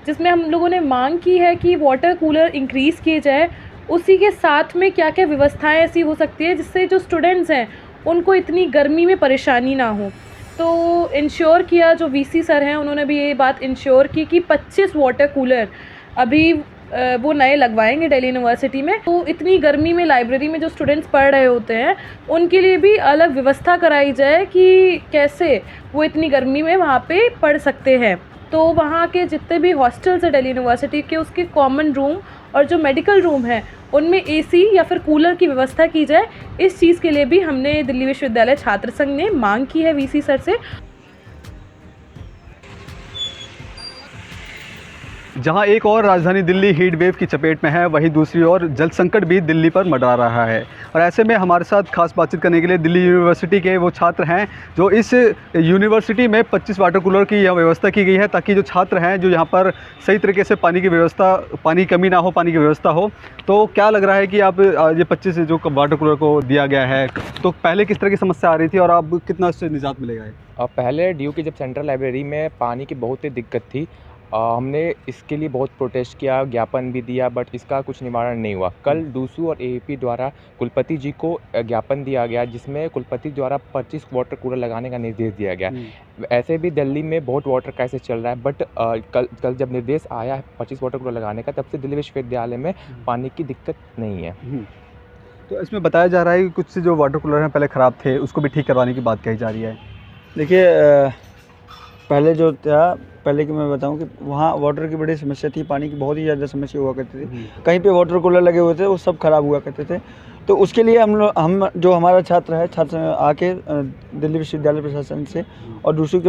जिसमें हम लोगों ने मांग की है कि वाटर कूलर इंक्रीज़ किए जाए। उसी के साथ में क्या-क्या व्यवस्थाएँ ऐसी हो सकती है जिससे जो स्टूडेंट्स हैं उनको इतनी गर्मी में परेशानी ना हो। तो इंश्योर किया, जो वीसी सर हैं उन्होंने भी ये बात इंश्योर की कि 25 वाटर कूलर अभी वो नए लगवाएंगे दिल्ली यूनिवर्सिटी में। तो इतनी गर्मी में लाइब्रेरी में जो स्टूडेंट्स पढ़ रहे होते हैं उनके लिए भी अलग व्यवस्था कराई जाए कि कैसे वो इतनी गर्मी में वहाँ पे पढ़ सकते हैं। तो वहाँ के जितने भी हॉस्टल्स हैं दिल्ली यूनिवर्सिटी के, उसके कॉमन रूम और जो मेडिकल रूम है उनमें एसी या फिर कूलर की व्यवस्था की जाए। इस चीज़ के लिए भी हमने दिल्ली विश्वविद्यालय छात्र संघ ने मांग की है वीसी सर से। जहां एक और राजधानी दिल्ली हीट वेव की चपेट में है, वहीं दूसरी ओर जल संकट भी दिल्ली पर मंडरा रहा है। और ऐसे में हमारे साथ खास बातचीत करने के लिए दिल्ली यूनिवर्सिटी के वो छात्र हैं जो इस यूनिवर्सिटी में 25 वाटर कूलर की यह व्यवस्था की गई है ताकि जो छात्र हैं जो यहाँ पर सही तरीके से पानी की व्यवस्था, पानी की कमी ना हो, पानी की व्यवस्था हो। तो क्या लग रहा है कि आप ये 25 जो वाटर कूलर को दिया गया है, तो पहले किस तरह की समस्या आ रही थी और अब कितना उससे निजात मिलेगा? पहले ड्यू की जब सेंट्रल लाइब्रेरी में पानी की बहुत ही दिक्कत थी, हमने इसके लिए बहुत प्रोटेस्ट किया, ज्ञापन भी दिया, बट इसका कुछ निवारण नहीं हुआ। कल डूसू और एएपी द्वारा कुलपति जी को ज्ञापन दिया गया जिसमें कुलपति द्वारा 25 वाटर कूलर लगाने का निर्देश दिया गया। ऐसे भी दिल्ली में बहुत वाटर क्राइसिस चल रहा है, बट कल जब निर्देश आया है 25 वाटर कूलर लगाने का, तब से दिल्ली विश्वविद्यालय में पानी की दिक्कत नहीं है। तो इसमें बताया जा रहा है कि कुछ जो वाटर कूलर हैं पहले ख़राब थे, उसको भी ठीक करवाने की बात कही जा रही है। देखिए, पहले जो था, पहले की मैं बताऊं कि वहाँ वाटर की बड़ी समस्या थी, पानी की बहुत ही ज़्यादा समस्या हुआ करती थी। कहीं पे वाटर कूलर लगे हुए थे वो सब ख़राब हुआ करते थे। तो उसके लिए हम जो हमारा छात्र आके दिल्ली विश्वविद्यालय प्रशासन से और दूसरी के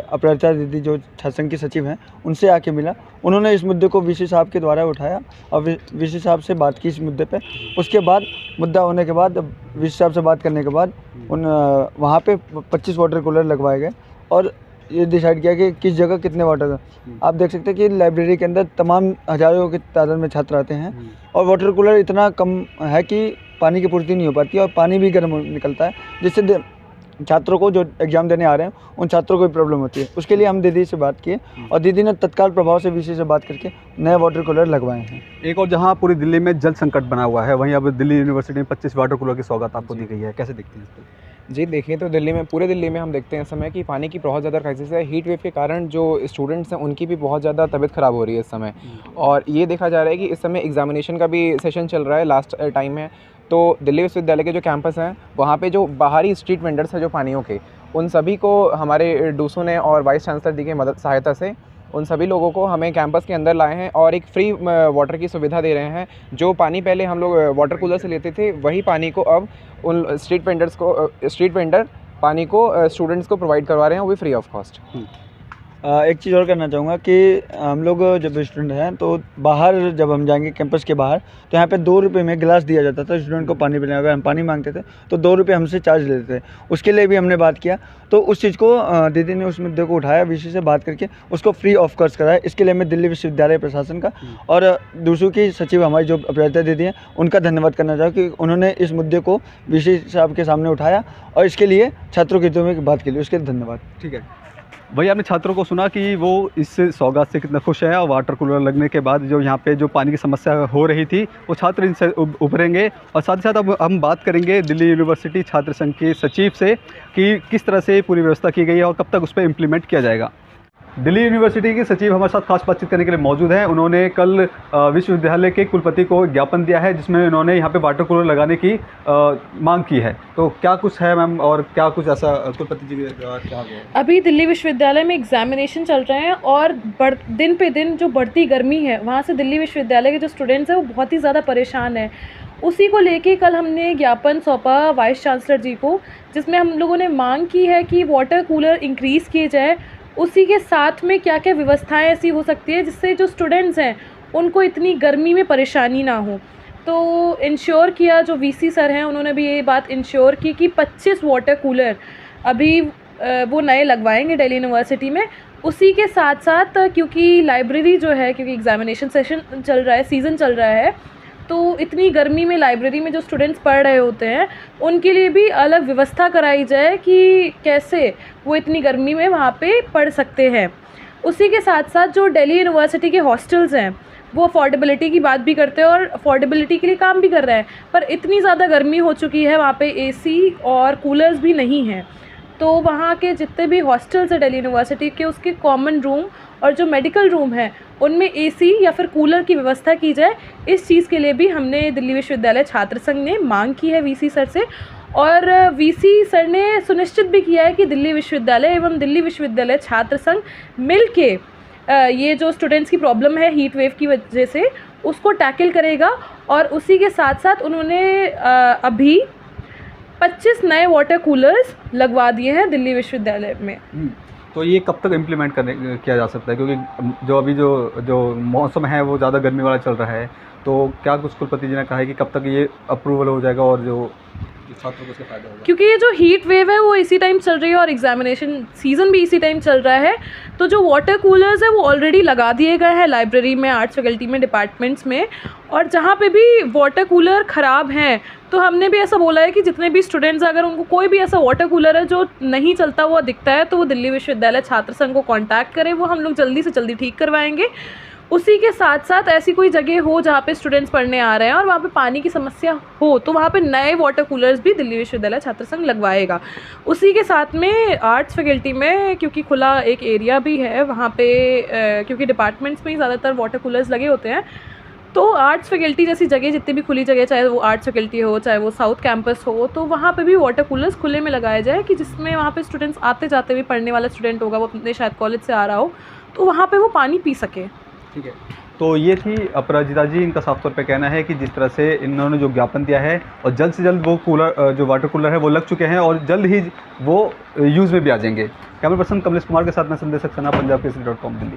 अपराचार्य दीदी जो छात्र संघ की सचिव हैं उनसे आके मिला। उन्होंने इस मुद्दे को वीसी साहब के द्वारा उठाया और वीसी साहब से बात की इस मुद्दे पे। उसके बाद मुद्दा होने के बाद, वीसी साहब से बात करने के बाद वहाँ पे 25 वाटर कूलर लगवाए गए और ये डिसाइड किया कि किस जगह कितने वाटर का। आप देख सकते हैं कि लाइब्रेरी के अंदर तमाम हज़ारों की तादाद में छात्र आते हैं और वाटर कूलर इतना कम है कि पानी की पूर्ति नहीं हो पाती और पानी भी गर्म निकलता है, जिससे छात्रों को जो एग्ज़ाम देने आ रहे हैं उन छात्रों को भी प्रॉब्लम होती है। उसके लिए हम दीदी से बात किए और दीदी ने तत्काल प्रभाव से वीसी से बात करके नए वाटर कूलर लगवाए हैं। एक और जहां पूरी दिल्ली में जल संकट बना हुआ है, वहीं अब दिल्ली यूनिवर्सिटी में 25 वाटर कूलर की सौगात आपको दी गई है, कैसे दिखती है इसको? जी देखिए, तो दिल्ली में, पूरे दिल्ली में हम देखते हैं इस समय कि पानी की बहुत ज़्यादा क्राइसिस है। हीट वेव के कारण जो स्टूडेंट्स हैं उनकी भी बहुत ज़्यादा तबीयत ख़राब हो रही है इस समय। और ये देखा जा रहा है कि इस समय एग्जामिनेशन का भी सेशन चल रहा है, लास्ट टाइम है। तो दिल्ली विश्वविद्यालय के जो कैंपस हैं वहाँ पे जो बाहरी स्ट्रीट वेंडर्स हैं जो पानियों के, उन सभी को हमारे डूसू ने और वाइस चांसलर जी की सहायता से उन सभी लोगों को हमें कैंपस के अंदर लाए हैं और एक फ्री वाटर की सुविधा दे रहे हैं। जो पानी पहले हम लोग वाटर कूलर से लेते थे, वही पानी को अब उन स्ट्रीट वेंडर पानी को स्टूडेंट्स को प्रोवाइड करवा रहे हैं, वो भी फ्री ऑफ कॉस्ट। एक चीज़ और करना चाहूँगा कि हम लोग जब स्टूडेंट हैं तो बाहर जब हम जाएंगे कैंपस के बाहर, तो यहाँ पे 2 रुपये में गिलास दिया जाता था स्टूडेंट को पानी पीने। अगर हम पानी मांगते थे तो 2 रुपये हमसे चार्ज लेते थे। उसके लिए भी हमने बात किया, तो उस चीज़ को दीदी ने उस मुद्दे को उठाया, वीसी से बात करके उसको फ्री ऑफ कॉस्ट कराया। इसके लिए मैं दिल्ली विश्वविद्यालय प्रशासन का और दूसरों की सचिव हमारी जो अपराचार्य दीदी हैं उनका धन्यवाद करना चाहूँ कि उन्होंने इस मुद्दे को वीसी साहब के सामने उठाया और इसके लिए छात्रों के हितों में बात के लिए उसके लिए धन्यवाद। ठीक है भैया, आपने छात्रों को सुना कि वो इस सौगात से कितना खुश है और वाटर कूलर लगने के बाद जो यहाँ पे जो पानी की समस्या हो रही थी वो छात्र इनसे उभरेंगे। और साथ ही साथ अब हम बात करेंगे दिल्ली यूनिवर्सिटी छात्र संघ के सचिव से कि किस तरह से पूरी व्यवस्था की गई है और कब तक उस पर इम्प्लीमेंट किया जाएगा। दिल्ली यूनिवर्सिटी के सचिव हमारे साथ खास बातचीत करने के लिए मौजूद हैं। उन्होंने कल विश्वविद्यालय के कुलपति को ज्ञापन दिया है जिसमें उन्होंने यहाँ पे वाटर कूलर लगाने की मांग की है। तो क्या कुछ है मैम और क्या कुछ ऐसा कुलपति जी कहा गया है? अभी दिल्ली विश्वविद्यालय में एग्जामिनेशन चल रहे हैं और दिन पे दिन जो बढ़ती गर्मी है वहाँ से दिल्ली विश्वविद्यालय के जो स्टूडेंट्स हैं वो बहुत ही ज़्यादा परेशान हैं। उसी को लेके कल हमने ज्ञापन सौंपा वाइस चांसलर जी को, जिसमें हम लोगों ने मांग की है कि वाटर कूलर इंक्रीज़ किए जाए। उसी के साथ में क्या-क्या व्यवस्थाएँ ऐसी हो सकती है जिससे जो स्टूडेंट्स हैं उनको इतनी गर्मी में परेशानी ना हो। तो इंश्योर किया, जो वीसी सर हैं उन्होंने भी ये बात इंश्योर की कि 25 वाटर कूलर अभी वो नए लगवाएंगे दिल्ली यूनिवर्सिटी में। उसी के साथ-साथ क्योंकि लाइब्रेरी जो है, क्योंकि एग्जामिनेशन सेशन चल रहा है, सीज़न चल रहा है, तो इतनी गर्मी में लाइब्रेरी में जो स्टूडेंट्स पढ़ रहे होते हैं उनके लिए भी अलग व्यवस्था कराई जाए कि कैसे वो इतनी गर्मी में वहाँ पे पढ़ सकते हैं। उसी के साथ साथ जो दिल्ली यूनिवर्सिटी के हॉस्टल्स हैं वो अफोर्डेबिलिटी की बात भी करते हैं और अफोर्डेबिलिटी के लिए काम भी कर रहे हैं, पर इतनी ज़्यादा गर्मी हो चुकी है वहाँ पे एसी और कूलर्स भी नहीं हैं। तो वहाँ के जितने भी हॉस्टल्स हैं दिल्ली यूनिवर्सिटी के, उसके कॉमन रूम और जो मेडिकल रूम है उनमें एसी या फिर कूलर की व्यवस्था की जाए। इस चीज़ के लिए भी हमने दिल्ली विश्वविद्यालय छात्र संघ ने मांग की है वीसी सर से, और वीसी सर ने सुनिश्चित भी किया है कि दिल्ली विश्वविद्यालय एवं दिल्ली विश्वविद्यालय छात्र संघ मिल के ये जो स्टूडेंट्स की प्रॉब्लम है हीट वेव की वजह से उसको टैकल करेगा। और उसी के साथ साथ उन्होंने अभी 25 नए वाटर कूलर्स लगवा दिए हैं दिल्ली विश्वविद्यालय में। तो ये कब तक इम्प्लीमेंट किया जा सकता है, क्योंकि जो अभी जो मौसम है वो ज़्यादा गर्मी वाला चल रहा है, तो क्या कुछ कुलपति जी ने कहा है कि कब तक ये अप्रूवल हो जाएगा और जो छात्रों को उसका फ़ायदा होगा? क्योंकि ये जो हीट वेव है वो इसी टाइम चल रही है और एग्जामिनेशन सीज़न भी इसी टाइम चल रहा है, तो जो वाटर कूलर्स है वो ऑलरेडी लगा दिए गए हैं लाइब्रेरी में, आर्ट्स फैकल्टी में, डिपार्टमेंट्स में। और जहाँ पे भी वाटर कूलर ख़राब हैं तो हमने भी ऐसा बोला है कि जितने भी स्टूडेंट्स अगर उनको कोई भी ऐसा वाटर कूलर है जो नहीं चलता हुआ दिखता है तो वो दिल्ली विश्वविद्यालय छात्र संघ को कॉन्टैक्ट करें, वो हम लोग जल्दी से जल्दी ठीक करवाएंगे। उसी के साथ साथ ऐसी कोई जगह हो जहाँ पे स्टूडेंट्स पढ़ने आ रहे हैं और वहाँ पे पानी की समस्या हो तो वहाँ पे नए वाटर कूलर्स भी दिल्ली विश्वविद्यालय छात्र संघ लगवाएगा। उसी के साथ में आर्ट्स फैकल्टी में क्योंकि खुला एक एरिया भी है वहाँ पे, क्योंकि डिपार्टमेंट्स में ही ज़्यादातर वाटर कूलर्स लगे होते हैं, तो आर्ट्स फैकल्टी जैसी जगह, जितनी भी खुली जगह, चाहे वो आर्ट्स फैकल्टी हो चाहे वो साउथ कैंपस हो, तो वहाँ पे भी वाटर कूलर्स खुले में लगाए जाए कि जिसमें वहाँ पे स्टूडेंट्स आते जाते भी, पढ़ने वाला स्टूडेंट होगा वो अपने शायद कॉलेज से आ रहा हो तो वहाँ पे वो पानी पी सके। ठीक है, तो ये थी अपराजिता जी, इनका साफ तौर पे कहना है कि जिस तरह से इन्होंने जो ज्ञापन दिया है और जल्द से जल्द वो कूलर, जो वाटर कूलर है वो लग चुके हैं और जल्द ही वो यूज़ में भी आ जाएंगे। कैमरा पर्सन कमलेश कुमार के साथ मैं संदेश सक्सेना, पंजाब केसरी.com, दिल्ली।